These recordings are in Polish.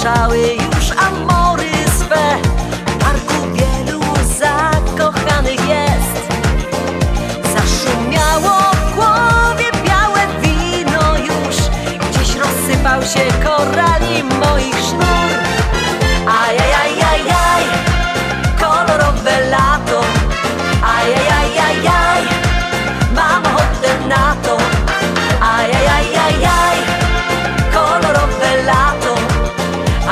usłyszały już amory swe. W parku wielu zakochanych jest. Zaszumiało w głowie białe wino już. Gdzieś rozsypał się korali moich sznur. Ajajajajaj, kolorowe lato. Ajajajajaj, mam ochotę na to. Ajajajajaj, kolorowe lato.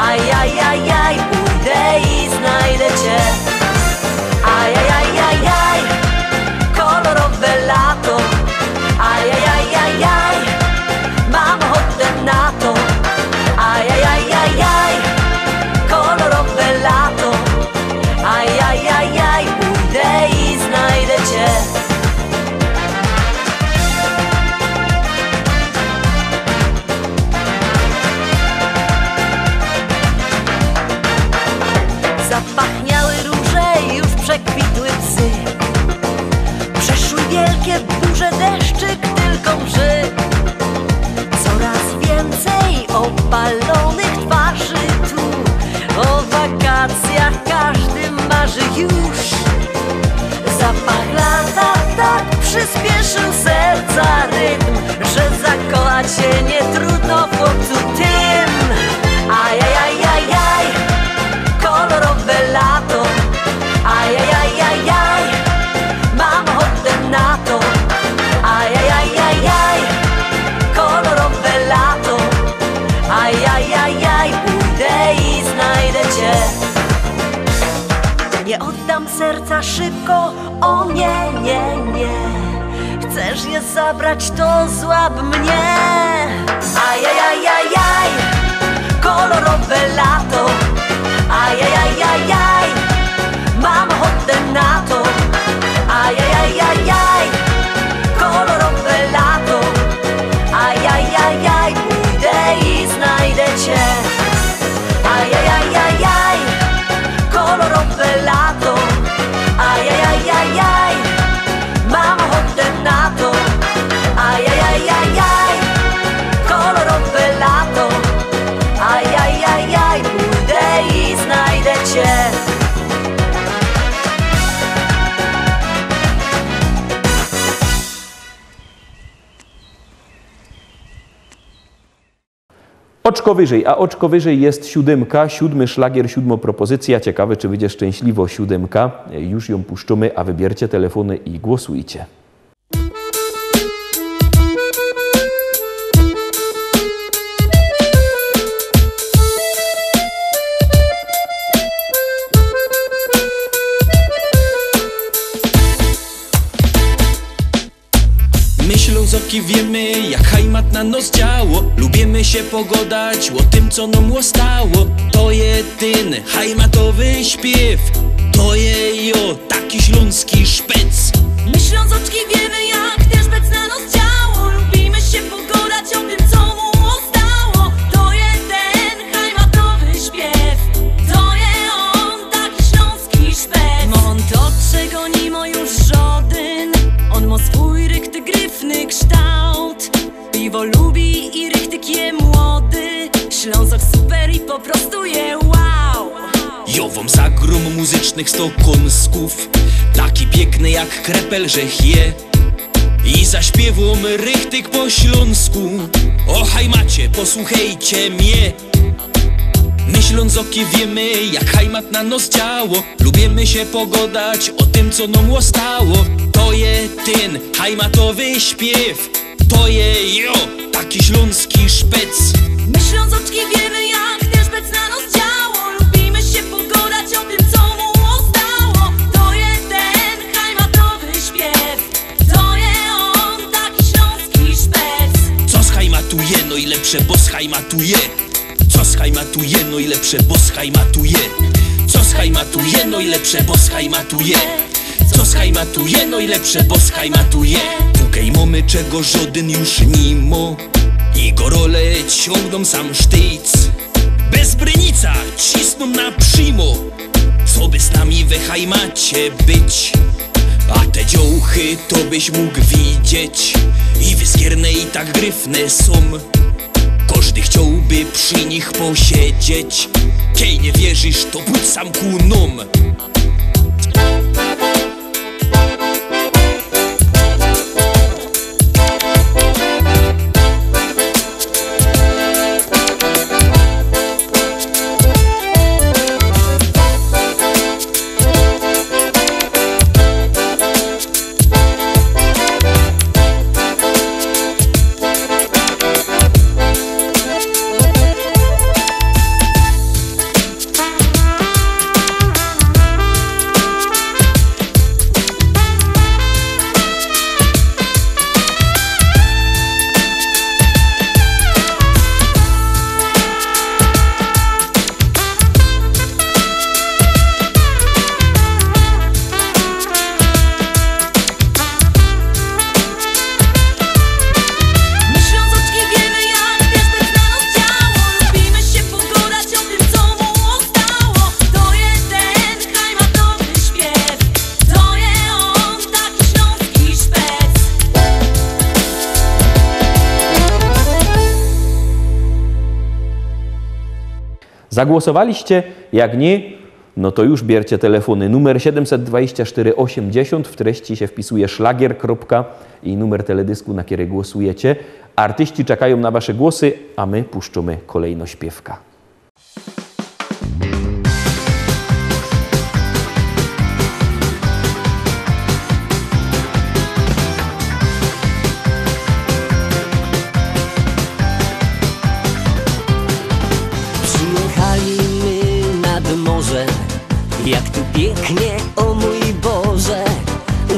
Ajajajaj, pójdę i znajdę cię. Ajajajajaj, kolorowe lato. Ajajajajaj, mam ochotę na to. Ajajajajaj, kolorowe lato. Ajajajaj, pójdę i znajdę cię. Zapachniały róże, już przekwitły psy. Przeszły wielkie burze, deszczyk tylko mrzy. Coraz więcej opalonych twarzy tu. O wakacjach każdy marzy już. Zapach lata tak przyspieszył serca rytm, że zakochać się nie trudno w chłopcu tym. Ajajajajaj, kolorowe lato. Ajajajajaj, mam ochotę na to. Ajajajajaj, kolorowe lato. Ajajajaj, pójdę i znajdę cię. Nie oddam serca szybko, o nie, nie, nie. Chcesz je zabrać, to złap mnie. Ajajajajaj, kolorowe lato. Ajajajajaj, mam ochotę na to. Ajajajajaj, kolorowe lato. Ajajajajaj, pójdę i znajdę cię. Ajajajajaj, kolorowe lato. Ajajajajaj, mam ochotę na to. Ajajajajaj, kolorowe lato. Ajajajaj, pójdę i znajdę cię. Oczko wyżej, a oczko wyżej jest siódemka, siódmy szlagier, siódma propozycja. Ciekawe, czy wyjdzie szczęśliwo siódemka. Już ją puszczymy, a wybiercie telefony i głosujcie. Ślązoki wiemy, jak hajmat na nos działo. Lubimy się pogodać o tym, co nam łostało. To jedyny hajmatowy śpiew. To je jo, taki śląski szpec. My Ślązoczki wiemy, jak ten szpec na nos działo. Lubimy się pogodać o tym, co mu ostało. To jeden hajmatowy śpiew. To je on, taki śląski szpec. On to, czego nie ma już żaden. On ma swój rychty gryfny kształt. Piwo lubi i rychtyk je młody. Ślązok super i po prostu je wow. Jowom zagrom muzycznych sto kąsków. Taki piękny jak krepel, że je. I zaśpiewom rychtyk po śląsku. O hajmacie, posłuchajcie mnie. My Ślązoki wiemy, jak hajmat na nos działo. Lubimy się pogodać o tym, co nam łostało. To je ten hajmatowy śpiew. To je jo, taki śląski szpec. My Ślązoczki wiemy, jak ten szpec na nos działo. Lubimy się pogodać o tym, co mu ostało. To jeden hajmatowy śpiew. To je on, taki śląski szpec. Co schajmatuje, no i lepsze, bo schajmatuje. Co schajmatuje, no i lepsze, bo schajmatuje. Co schajmatuje, no i lepsze, bo schajmatuje. Co schajmatuje, no i lepsze, bo schajmatuje. Tukej mamy, czego żaden już nie ma. I gorole ciągną sam sztyc. Bez brynica cisną na przymo. Co by z nami we hajmacie być? A te dziołchy to byś mógł widzieć. I wyskierne i tak gryfne są. Każdy chciałby przy nich posiedzieć. Kiej nie wierzysz, to budź sam ku nom. Zagłosowaliście? Jak nie, no to już bierzcie telefony. Numer 724 80, w treści się wpisuje szlagier. I numer teledysku, na który głosujecie. Artyści czekają na wasze głosy, a my puszczamy kolejno śpiewka. Jak tu pięknie, o mój Boże.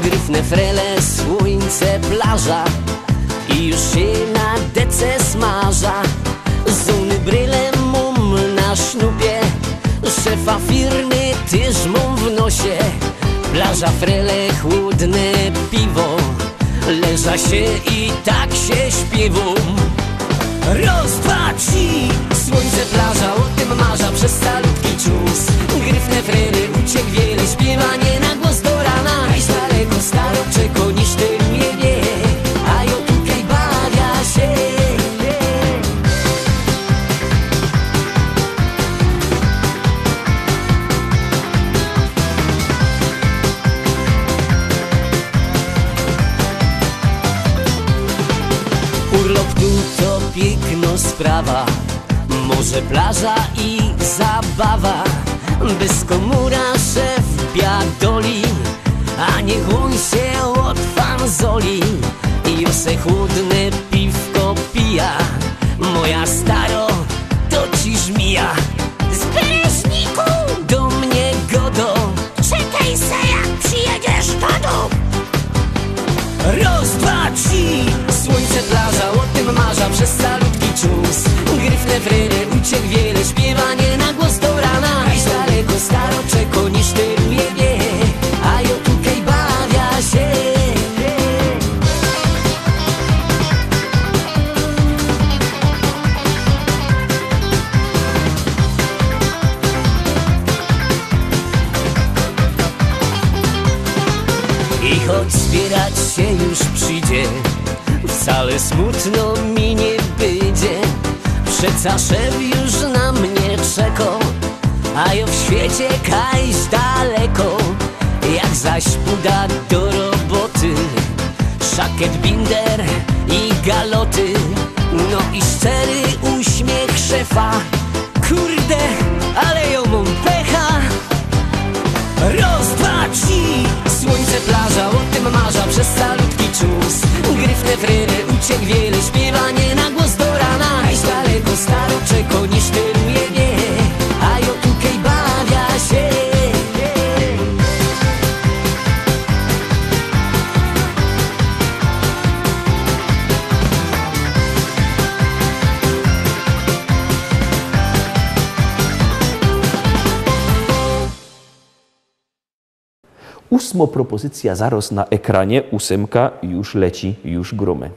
Gryfne frele, słońce, plaża i już się na dece smaża. Zuny bryle mum na sznupie, szefa firmy tyż mum w nosie. Plaża, frele, chłodne piwo, leża się i tak się śpiewą. Raz, dwa, trzy, słońce, plaża, o tym marza przez salutki czus. Gryfne frele, uciek wiele, śpiewanie na głos do rana. Aż daleko staro czeko niż ten nie wie, a ja tutaj bawia się. Urlop tu to piękno sprawa, morze, plaża i zabawa. Bez komura szef biadoli, a niech on się od fanzoli i se chłodne piwko pija. Moja staro, to ci żmija. Z Bereźniku do mnie godo, czekaj se jak przyjedziesz tato. Raz, dwa, trzy, słońce, plaża, o tym marza przez salutki czus. Gryfne frele, uciek wiele, śpiewanie na głos do rana. Aż daleko staro czeko niż teruje wie, a ja tutaj bawia się. I choć zbierać się już przyjdzie, wcale smutno mi nie będzie. Przeca szef już na mnie czeko, a ja w świecie kajś daleko. Jak zaś puda do roboty, szakiet, binder i galoty, no i szczery uśmiech szefa. Kurde, ale ją mam pecha. Raz, dwa, trzy, słońce, plaża, o tym marza przez salutki czus. Gryfne frele, uciek wiele, śpiewanie na głos do rana. Aż daleko staro czeko niż teruje wie, a ja tutaj bawia się. Ósmo propozycja zaraz na ekranie, 8 już leci, już gromy.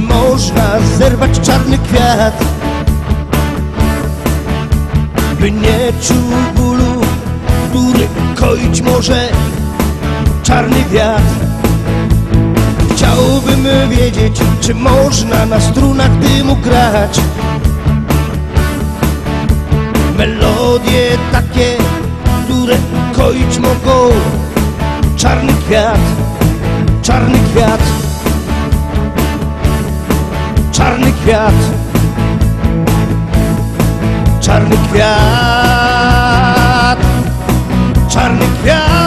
można zerwać czarny kwiat, by nie czuł bólu, który koić może czarny wiatr? Chciałbym wiedzieć, czy można na strunach dymu grać melodie takie, które koić mogą czarny kwiat, czarny kwiat, czarny kwiat, czarny kwiat, czarny kwiat.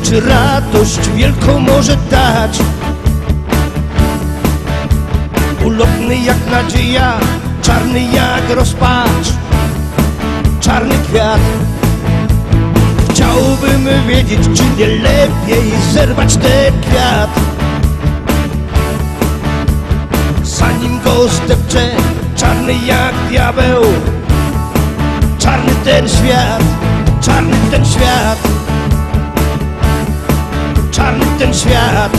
Czy radość wielką może dać ulotny jak nadzieja, czarny jak rozpacz, czarny kwiat? Chciałbym wiedzieć, czy nie lepiej zerwać ten kwiat, zanim go zdepcze czarny jak diabeł, czarny ten świat, czarny ten świat, czarny ten świat,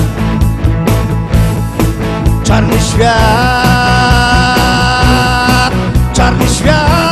czarny świat, czarny świat.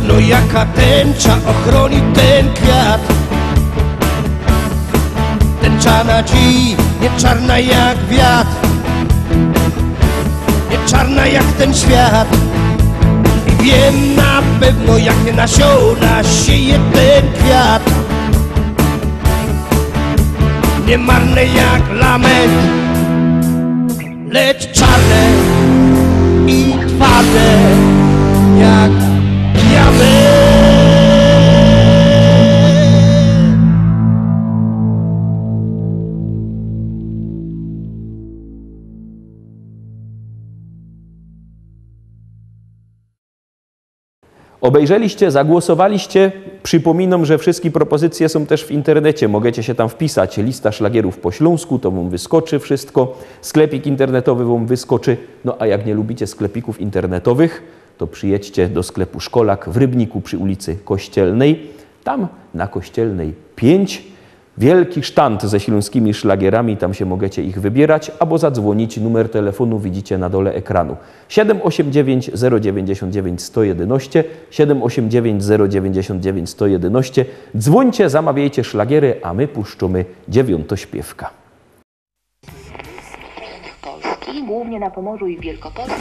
No jaka tęcza ochroni ten kwiat? Tęcza nadziei, nie czarna jak wiatr, nie czarna jak ten świat. I wiem na pewno, jakie nasiona sieje ten kwiat. Nie marne jak lament, lecz czarne i twarde jak diament. Obejrzeliście, zagłosowaliście. Przypominam, że wszystkie propozycje są też w internecie. Możecie się tam wpisać. Lista szlagierów po śląsku, to wam wyskoczy wszystko. Sklepik internetowy wam wyskoczy. No a jak nie lubicie sklepików internetowych, to przyjedźcie do sklepu Szkolak w Rybniku przy ulicy Kościelnej. Tam na Kościelnej 5 wielki sztant ze śląskimi szlagierami, tam się możecie ich wybierać, albo zadzwonić, numer telefonu widzicie na dole ekranu. 789 099 111, 789 099 111. Dzwońcie, zamawiajcie szlagiery, a my puszczamy dziewiątośpiewka. Polski, głównie na Pomorzu i w Wielkopolsce.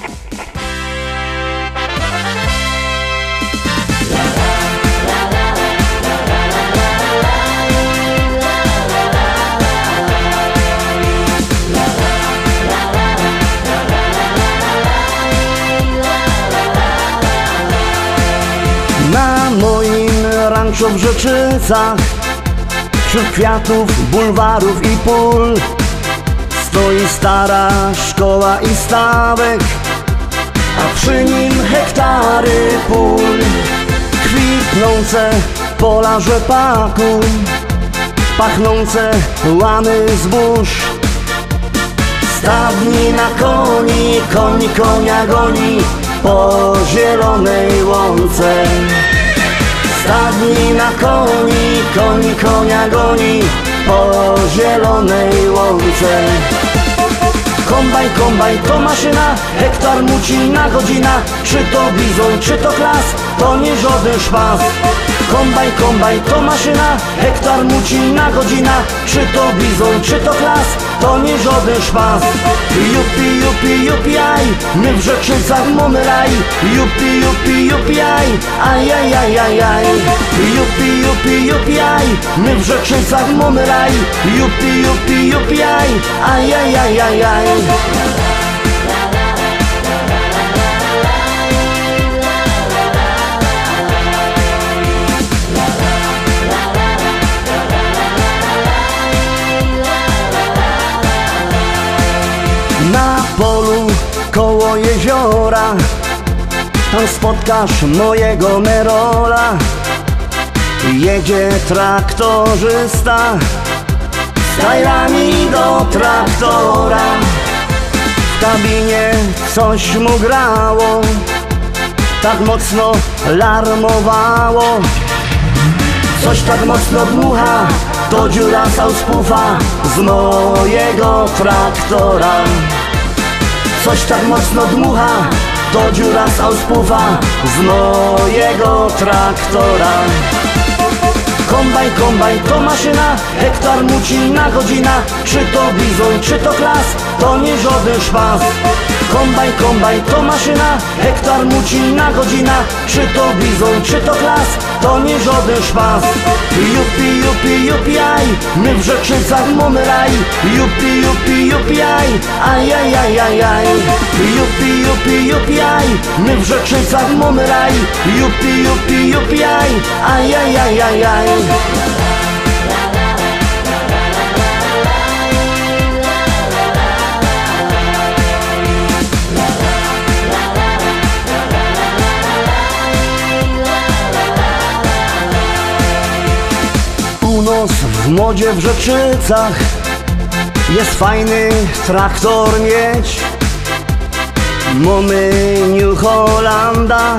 Na moim ranczu w Rzeczycach, wśród kwiatów, bulwarów i pól, stoi stara szkoła i stawek, a przy nim hektary pól. Kwitnące pola rzepaku, pachnące łany zbóż. Stadni na koni, koń konia goni po zielonej łące. Stadni na koń konia goni po zielonej łące. Kombajn to maszyna, hektar mucina godzina. Czy to bizon, czy to klas, to nie żaden szpas. Kombajn to maszyna, hektar mucina godzina. Czy to bizon, czy to klas, to nie żaden szpas. Jupi, aj, my w Rzeczycach mamy raj. Jupi, aj, ajajajajaj. Jupi, aj, my w Rzeczycach mamy raj. Jupi, aj, ajajajajaj. Na polu koło jeziora tam spotkasz mojego Merola. Jedzie traktorzysta z tajrami do traktora. W kabinie coś mu grało, tak mocno larmowało. Coś tak mocno dmucha, to dziura sauspufa z mojego traktora. Coś tak mocno dmucha, to dziura sauspufa z mojego traktora. Kombajn to maszyna, hektar mucina godzina. Czy to bizon, czy to klas, to nie żaden szpas. Kombajn to maszyna, hektar mucina godzina. Czy to bizon, czy to klas, to nie żaden szpas. Jupi, aj, my w Rzeczycach mamy raj. Jupi, aj, ajajajajaj. Jupi, aj, my w Rzeczycach mamy raj. Jupi, aj, ajajajajaj. U nas w modzie w Rzeczycach jest fajny traktor mieć. Mamy New Hollanda,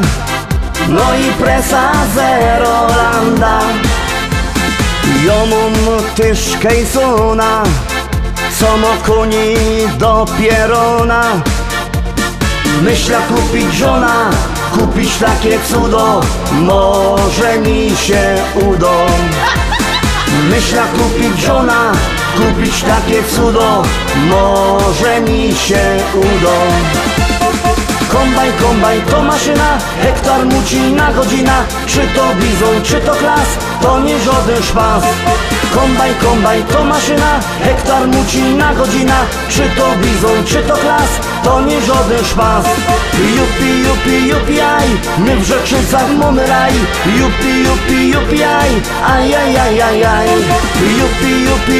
no i presa Zerolanda. Ja mam też Kejsona, co ma koni do pierona. Myślę kupić żona, kupić takie cudo, może mi się uda. Myślę kupić żona, kupić takie cudo, może mi się uda. Kombajn to maszyna, hektar mucina godzina. Czy to bizon, czy to klas, to nie żaden szpas. Kombajn to maszyna, hektar mucina godzina. Czy to bizon, czy to klas, to nie żaden szpas. Jupi, aj, my w Rzeczycach mamy raj. Jupi, aj, ajajajajaj.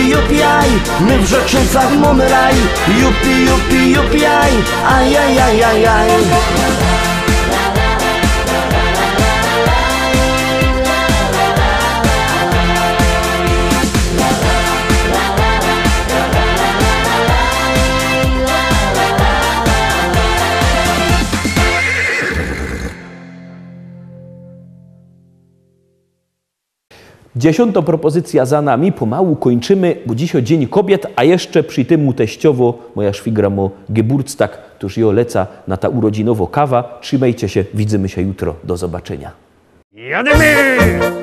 Jupi, aj, my w Rzeczycach mamy raj. Jupi, aj, ajajajajaj. Dziesiąta propozycja za nami, pomału kończymy, bo dziś o Dzień Kobiet, a jeszcze przy tym mu teściowo, moja szwigra mo Geburtstag, tuż jo leca na ta urodzinowo kawa. Trzymajcie się, widzimy się jutro, do zobaczenia. Jademy!